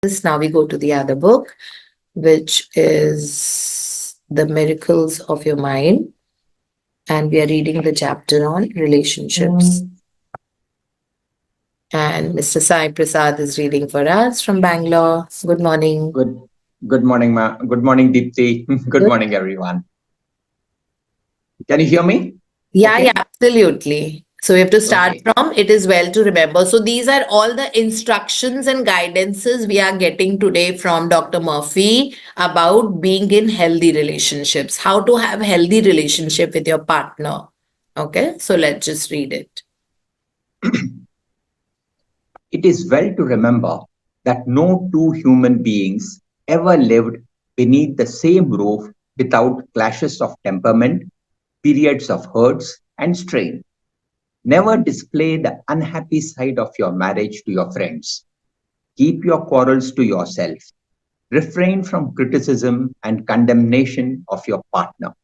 Now we go to the other book, which is The Miracles of Your Mind. And we are reading the chapter on relationships. And Mr. Sai Prasad is reading for us from Bangalore. Good morning. Good morning, ma. Good morning, Deepthi. Good morning, everyone. Can you hear me? Yeah, Okay. absolutely. So we have to start Okay. from it is well to remember. So these are all the instructions and guidances we are getting today from Dr. Murphy about being in healthy relationships, how to have healthy relationship with your partner. Okay, so let's just read it. It is well to remember that no two human beings ever lived beneath the same roof without clashes of temperament, periods of hurts and strain. Never display the unhappy side of your marriage to your friends. Keep your quarrels to yourself. Refrain from criticism and condemnation of your partner.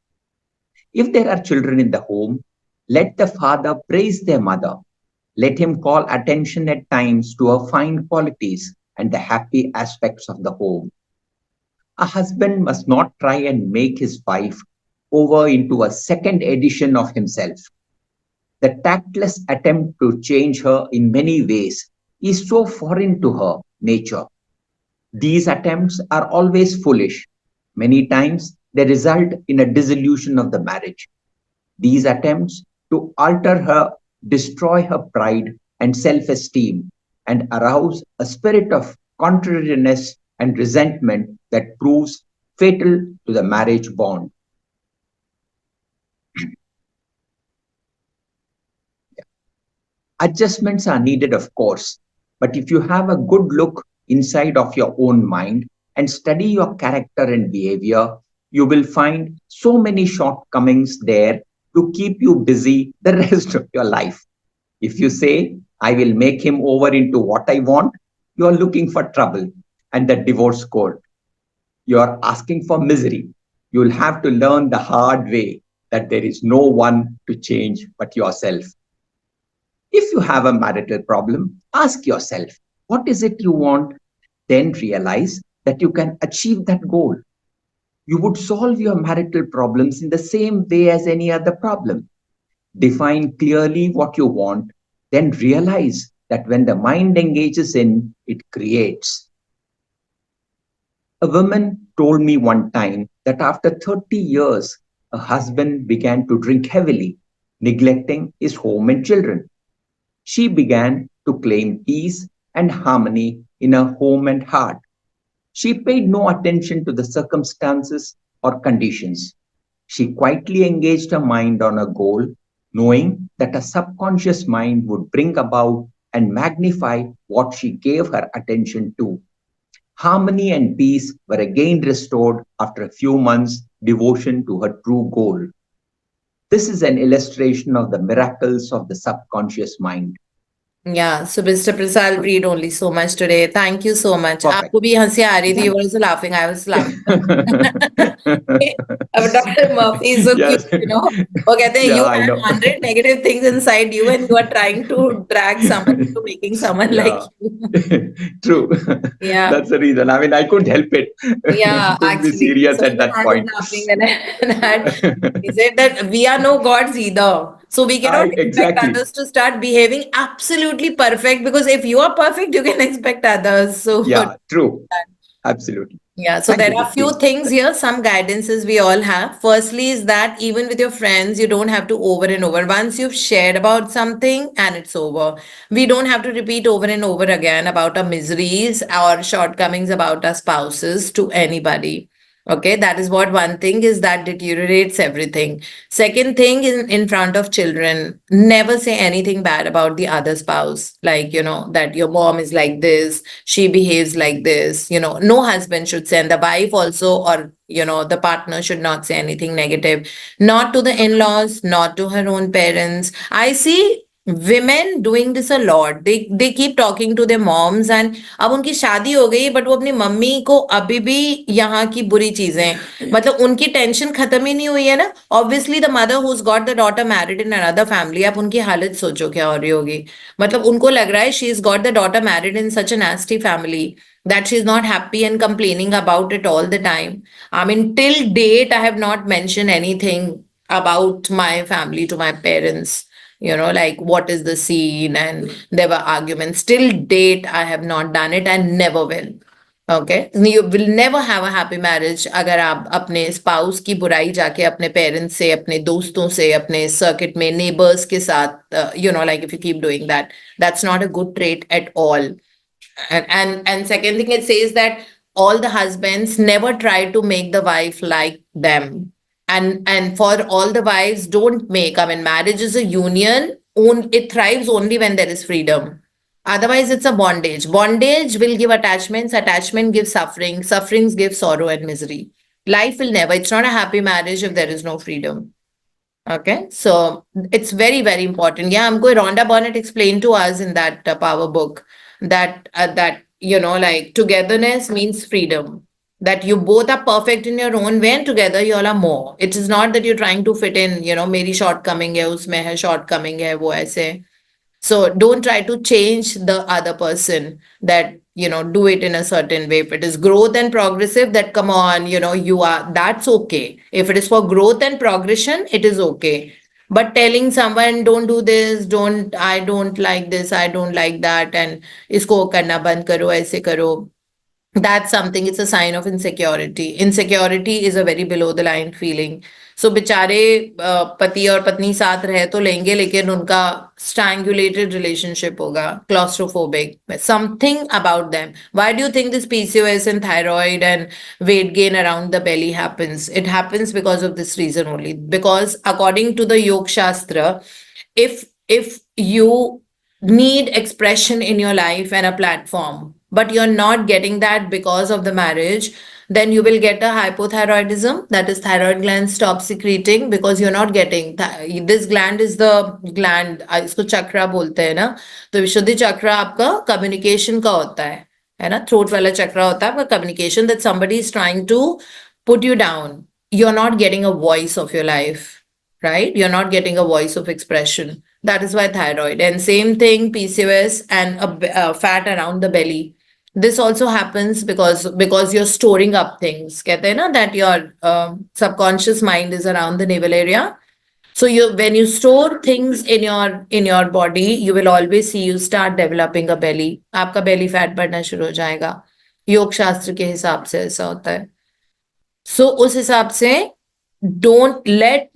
If there are children in the home, let the father praise their mother. Let him call attention at times to her fine qualities and the happy aspects of the home. A husband must not try and make his wife over into a second edition of himself. The tactless attempt to change her in many ways is so foreign to her nature. These attempts are always foolish. Many times they result in a dissolution of the marriage. These attempts to alter her destroy her pride and self esteem and arouse a spirit of contrariness and resentment that proves fatal to the marriage bond. Adjustments are needed, of course, but if you have a good look inside of your own mind and study your character and behavior, you will find so many shortcomings there to keep you busy the rest of your life. If you say, I will make him over into what I want, you are looking for trouble and the divorce court. You are asking for misery. You will have to learn the hard way that there is no one to change but yourself. If you have a marital problem, ask yourself, what is it you want? Then realize that you can achieve that goal. You would solve your marital problems in the same way as any other problem. Define clearly what you want, then realize that when the mind engages in, it creates. A woman told me one time that after 30 years, her husband began to drink heavily, neglecting his home and children. She began to claim peace and harmony in her home and heart. She paid no attention to the circumstances or conditions. She quietly engaged her mind on a goal, knowing that a subconscious mind would bring about and magnify what she gave her attention to. Harmony and peace were again restored after a few months' devotion to her true goal. This is an illustration of the miracles of the subconscious mind. Yeah, so Mr. Prasad, I'll read only so much today. Thank you so much. Perfect. आपको भी हंसी आ रही थी. You Thank were also laughing. I was laughing. you. Dr. Murphy is so cute, Yes. वो कहते हैं Yeah, you I have know. 100 negative things inside you and you are trying to drag someone into making someone like Yeah. you. True. Yeah. That's the reason. I mean, I couldn't help it. Yeah, Couldn't be actually. serious So at even that I was point. laughing when I had he said that we are no gods either. So we cannot I expect exactly. others to start behaving absolutely perfect because if you are perfect, you can expect others. So Yeah, true. Absolutely. yeah, so Thank there you, are few Dipti. things here, some guidances we all have. Firstly, is that even with your friends, you don't have to over and over. Once you've shared about something and it's over, we don't have to repeat over and over again about our miseries or shortcomings about our spouses to anybody. Okay, that is what one thing is that deteriorates everything. Second thing is in front of children, never say anything bad about the other spouse. Like, that your mom is like this, she behaves like this. No husband should say, and the wife also, or, the partner should not say anything negative, not to the in laws, not to her own parents. I see women doing this a lot. They keep talking to their moms, and अब उनकी शादी हो गई but वो अपनी mummy को अभी भी यहाँ की बुरी चीजें, मतलब उनकी टेंशन खत्म ही नहीं हुई है ना. Obviously the mother who got the daughter married in another family, आप उनकी हालत सोचो क्या हो रही होगी. मतलब उनको लग रहा है she is got the daughter married in such a nasty family that she is not happy and complaining about it all the time. I mean, till date I have not mentioned anything about my family to my parents, like what is the scene, and there were arguments. Till date I have not done it and never will. Okay, you will never have a happy marriage अगर आप अपने spouse की बुराई जाके अपने parents से, अपने दोस्तों से, अपने सर्किट में नेबर्स के साथ, like if you keep doing that, that's not a good trait at all. And second thing, it says that all the husbands never try to make the wife like them. And for all the wives, don't make, I mean, marriage is a union. It thrives only when there is freedom. Otherwise, it's a bondage. Bondage will give attachments. Attachment gives suffering. Sufferings give sorrow and misery. Life will never. It's not a happy marriage if there is no freedom. Okay, so it's very, very important. Yeah, I'm going. Rhonda Burnett explained to us in that power book that like togetherness means freedom. That you both are perfect in your own way, and together you all are more. It is not that you're trying to fit in. मेरी shortcoming है, उसमें है shortcoming है, वो ऐसे. So don't try to change the other person, that, do it in a certain way. If it is growth and progressive, that come on, you are, that's okay. If it is for growth and progression, it is okay. But telling someone, don't do this, I don't like this, I don't like that, and isko karna band karo, aise karo, that's something, it's a sign of insecurity. Insecurity is a very below the line feeling. So बेचारे पति और पत्नी साथ रह तो लेंगे, लेकिन उनका strangulated relationship होगा, claustrophobic, something about them. Why do you think this PCOS and thyroid and weight gain around the belly happens? It happens because of this reason only. Because according to the Yoga Shastra, if you need expression in your life and a platform, but you're not getting that because of the marriage, then you will get a hypothyroidism. That is, thyroid gland stop secreting because you're not getting this gland is the gland, इसको चक्रा बोलते हैं ना. तो विशुद्धि चक्र आपका communication का होता है ना. थ्रोट वाला चक्र होता है आपका communication, that somebody is trying to put you down. You're not getting a voice of your life, right? You're not getting a voice of expression. That is why thyroid. And same thing, PCOS and a fat around the belly. This also happens because you're storing up things. कहते हैं ना that your subconscious mind is around the navel area. So when you store things in your body, you will always see you start developing a belly. आपका belly fat बढ़ना शुरू हो जाएगा. योग शास्त्र के हिसाब से ऐसा होता है. So उस हिसाब से don't let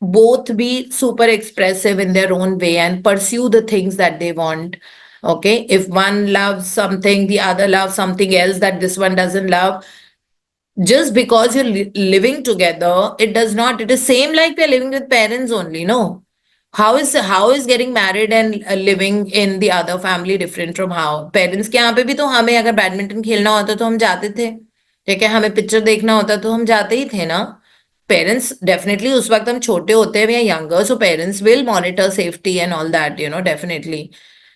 both be super expressive in their own way and pursue the things that they want. Okay, if one loves something, the other loves something else that this one doesn't love. Just because you're living together, it does not. It is same like we're living with parents only. No, how is getting married and living in the other family different from how parents के यहाँ पे भी तो हमें अगर badminton खेलना होता तो हम जाते थे, ठीक है, हमें पिक्चर देखना होता तो हम जाते ही थे ना. पेरेंट्स डेफिनेटली उस वक्त हम छोटे होते हैं, we are younger, so parents will monitor safety and all that, definitely.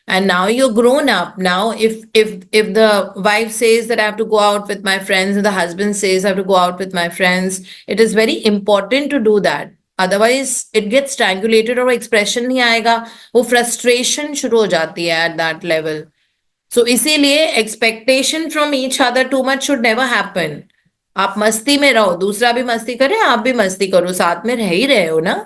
And now you're grown up. Now if the wife says that I have to go out with my friends and the husband says I have to go out with my friends, it is very important to do that. Otherwise it gets strangulated और expression नहीं आएगा, वो frustration शुरू हो जाती है at that level. So इसीलिए expectation from each other too much should never happen. आप मस्ती में रहो, दूसरा भी मस्ती करे, आप भी मस्ती करो, साथ में रह ही रहे हो ना.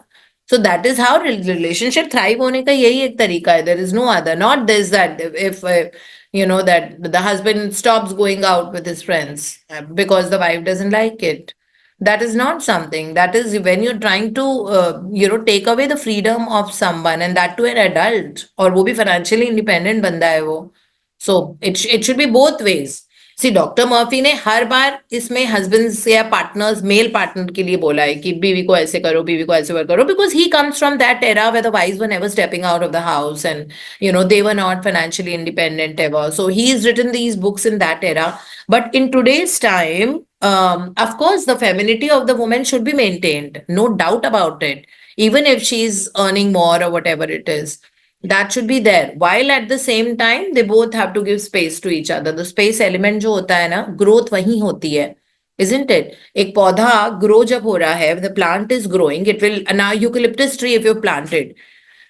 So that is how relationship thrive होने का यही एक तरीका है. There is no other. Not this that if that the husband stops going out with his friends because the wife doesn't like it. That is not something. That is when you're trying to take away the freedom of someone, and that to an adult, और वो भी financially independent बंदा है वो. So it should be both ways. See doctor Murphy ने हर बार इसमें husbands या पार्टनर्स, मेल पार्टनर के लिए बोला है कि बीवी को ऐसे करो, बीवी को ऐसे वर्क करो, because he comes from that era where the wives were never stepping out of the house and they were not financially independent ever. So he is written these books in that era. But in today's time, of course, the femininity of the woman should be maintained, no doubt about it, even if she's earning more or whatever it is. That should be there. While at the same time, they both have to give space to each other. The space element जो होता है ना, growth वहीं होती है, isn't it? एक पौधा grow जब हो रहा है, the plant is growing. It will now eucalyptus tree if you planted.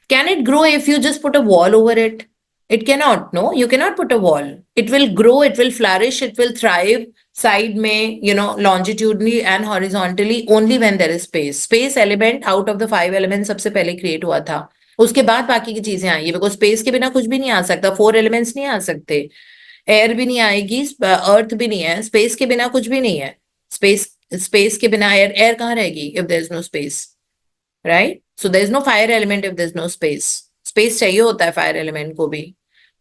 Can it grow if you just put a wall over it? It cannot. No, you cannot put a wall. It will grow. It will flourish. It will thrive. Side में, longitudinally and horizontally only when there is space. Space element out of the 5 elements सबसे पहले create हुआ था. उसके बाद बाकी की चीजें आई है, बिकॉज स्पेस के बिना कुछ भी नहीं आ सकता. 4 एलिमेंट्स नहीं आ सकते. एयर भी नहीं आएगी, अर्थ भी नहीं है. स्पेस के बिना कुछ भी नहीं है. स्पेस के बिना एयर कहाँ रहेगी if there is no space, right? So there is no fire element if there is no space. Space चाहिए होता है फायर एलिमेंट को भी.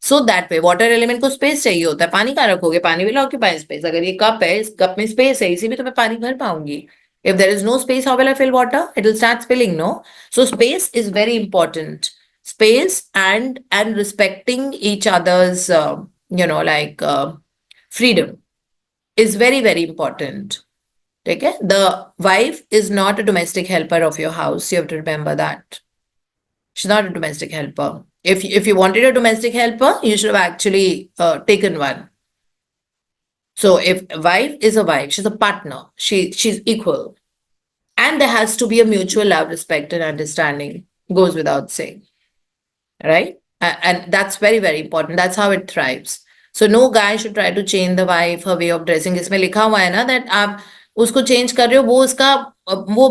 So that way water element को स्पेस चाहिए होता है. पानी कहाँ रखोगे? पानी विल ऑक्यूपाई स्पेस. अगर ये कप है, इस कप में स्पेस है, इसी में तो मैं पानी भर पाऊंगी. If there is no space, how will I fill water? It will start spilling, no? So space is very important. Space and respecting each other's, freedom is very, very important. Okay? The wife is not a domestic helper of your house. You have to remember that. She's not a domestic helper. If you wanted a domestic helper, you should have actually taken one. So if a wife is a wife, she's a partner. She's equal. And there has to be a mutual love, respect, and understanding. Goes without saying. Right? And that's very, very important. That's how it thrives. So no guy should try to change the wife, her way of dressing. इसमें लिखा हुआ है ना that आप उसको change कर रहे हो, वो उसका वो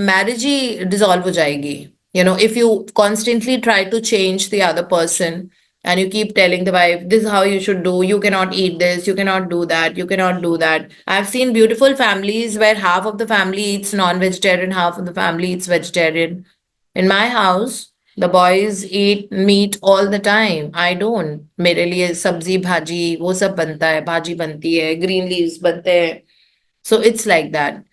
marriage ही dissolve हो जाएगी. If you constantly try to change the other person, and you keep telling the wife, this is how you should do, you cannot eat this, you cannot do that, you cannot do that. I've seen beautiful families where half of the family eats non-vegetarian, half of the family eats vegetarian. In my house, the boys eat meat all the time. I don't. मेरे लिए सब्जी भाजी वो सब बनता है, भाजी बनती है, green leaves बनते हैं. So it's like that.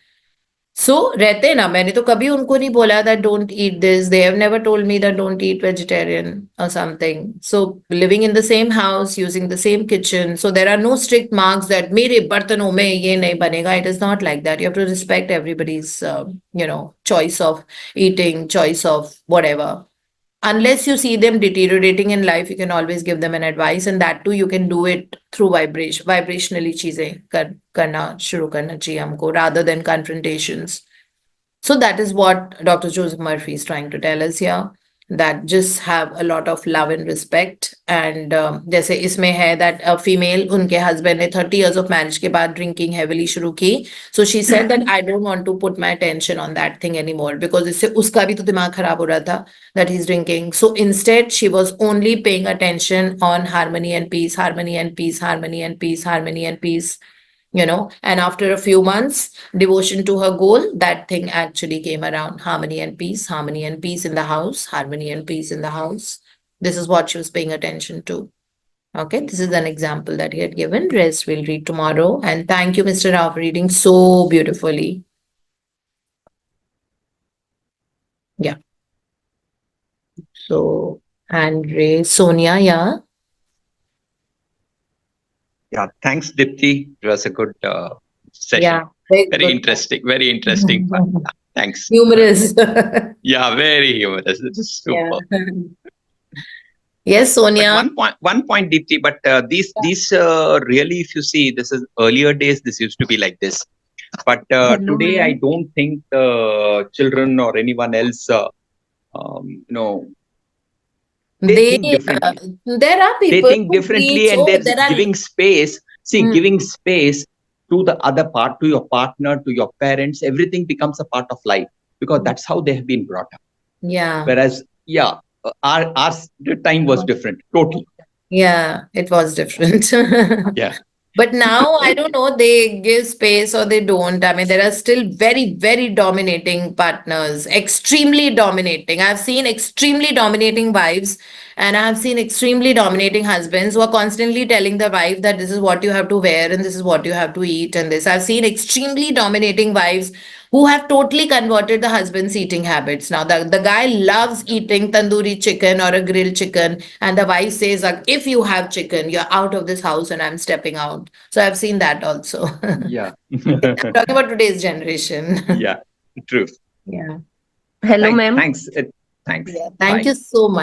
So रहते ना, मैंने तो कभी उनको नहीं बोला that don't eat this. They have never told me that don't eat vegetarian or something. So living in the same house, using the same kitchen, so there are no strict marks that मेरे बर्तनों में ये नहीं बनेगा. It is not like that. You have to respect everybody's choice of eating, choice of whatever. Unless you see them deteriorating in life, you can always give them an advice, and that too you can do it through vibration. Vibrationally चीजें करना शुरू करना चाहिए हमको, rather than confrontations. So that is what Dr. Joseph Murphy is trying to tell us here, that just have a lot of love and respect. And जैसे इसमें है that a female, उनके husband ने 30 years of marriage के बाद drinking heavily शुरू की. So she said that I don't want to put my attention on that thing anymore, because इससे उसका भी तो दिमाग खराब हो रहा था that he's drinking. So instead she was only paying attention on harmony and peace, harmony and peace, harmony and peace, harmony and peace. And after a few months, devotion to her goal, that thing actually came around. Harmony and peace in the house, harmony and peace in the house. This is what she was paying attention to. Okay, this is an example that he had given. Rest we'll read tomorrow. And thank you, Mr. Rao, for reading so beautifully. Yeah. So, hand raise. Sonia, yeah. Yeah, thanks, Dipti. It was a good session. Yeah, Very interesting. Very interesting. Thanks. Humorous. Yeah, very humorous. This is super. Yeah. Yes, Sonia. But one point, Deepti. But these really, if you see, this is earlier days. This used to be like this. But today, I don't think children or anyone else, they think differently. There are people They think differently, and they're giving space. See, giving space to the other part, to your partner, to your parents. Everything becomes a part of life, because that's how they have been brought up. Yeah. Whereas, yeah, our time was different, totally. Yeah, it was different. Yeah. But now, I don't know, they give space or they don't. I mean, there are still very, very dominating partners, extremely dominating. I've seen extremely dominating wives, and I've seen extremely dominating husbands who are constantly telling the wife that this is what you have to wear and this is what you have to eat and this. I've seen extremely dominating wives who have totally converted the husband's eating habits. Now, the guy loves eating tandoori chicken or a grilled chicken, and the wife says, like, if you have chicken, you're out of this house and I'm stepping out. So I've seen that also. Yeah. I'm talking about today's generation. Yeah, true. Yeah. Hello, ma'am. Thanks. Thanks. Yeah, thank Bye. you so much.